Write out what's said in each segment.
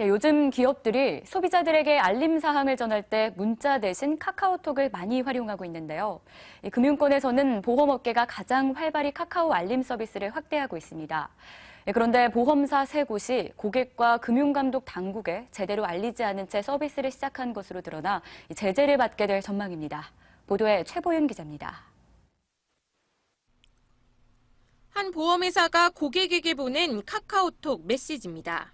네, 요즘 기업들이 소비자들에게 알림 사항을 전할 때 문자 대신 카카오톡을 많이 활용하고 있는데요. 금융권에서는 보험업계가 가장 활발히 카카오 알림 서비스를 확대하고 있습니다. 그런데 보험사 세 곳이 고객과 금융감독 당국에 제대로 알리지 않은 채 서비스를 시작한 것으로 드러나 제재를 받게 될 전망입니다. 보도에 최보윤 기자입니다. 한 보험회사가 고객에게 보낸 카카오톡 메시지입니다.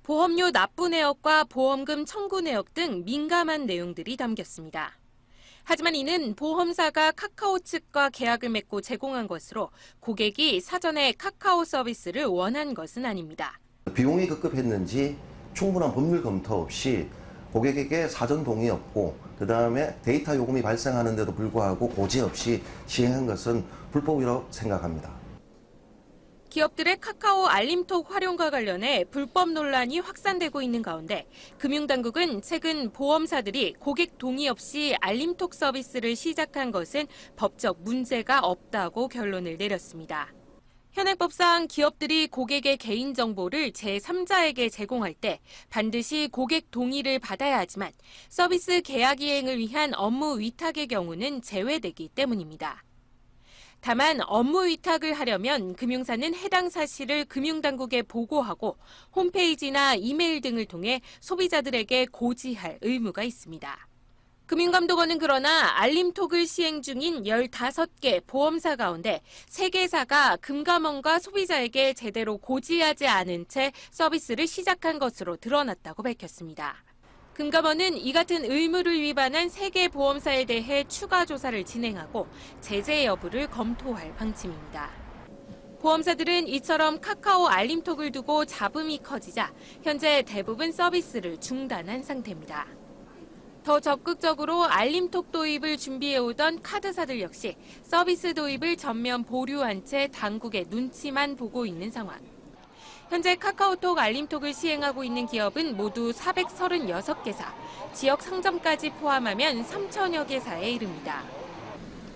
보험료 납부 내역과 보험금 청구 내역 등 민감한 내용들이 담겼습니다. 하지만 이는 보험사가 카카오 측과 계약을 맺고 제공한 것으로 고객이 사전에 카카오 서비스를 원한 것은 아닙니다. 비용이 급급했는지 충분한 법률 검토 없이 고객에게 사전 동의 없고 그다음에 데이터 요금이 발생하는데도 불구하고 고지 없이 시행한 것은 불법이라고 생각합니다. 기업들의 카카오 알림톡 활용과 관련해 불법 논란이 확산되고 있는 가운데 금융당국은 최근 보험사들이 고객 동의 없이 알림톡 서비스를 시작한 것은 법적 문제가 없다고 결론을 내렸습니다. 현행법상 기업들이 고객의 개인정보를 제3자에게 제공할 때 반드시 고객 동의를 받아야 하지만 서비스 계약 이행을 위한 업무 위탁의 경우는 제외되기 때문입니다. 다만 업무 위탁을 하려면 금융사는 해당 사실을 금융당국에 보고하고 홈페이지나 이메일 등을 통해 소비자들에게 고지할 의무가 있습니다. 금융감독원은 그러나 알림톡을 시행 중인 15개 보험사 가운데 3개사가 금감원과 소비자에게 제대로 고지하지 않은 채 서비스를 시작한 것으로 드러났다고 밝혔습니다. 금감원은 이 같은 의무를 위반한 3개 보험사에 대해 추가 조사를 진행하고 제재 여부를 검토할 방침입니다. 보험사들은 이처럼 카카오 알림톡을 두고 잡음이 커지자 현재 대부분 서비스를 중단한 상태입니다. 더 적극적으로 알림톡 도입을 준비해오던 카드사들 역시 서비스 도입을 전면 보류한 채 당국의 눈치만 보고 있는 상황. 현재 카카오톡 알림톡을 시행하고 있는 기업은 모두 436개사, 지역 상점까지 포함하면 3천여 개사에 이릅니다.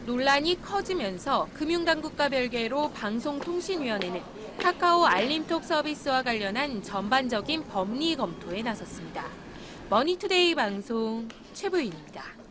논란이 커지면서 금융당국과 별개로 방송통신위원회는 카카오 알림톡 서비스와 관련한 전반적인 법리 검토에 나섰습니다. 머니투데이 방송 최보윤입니다.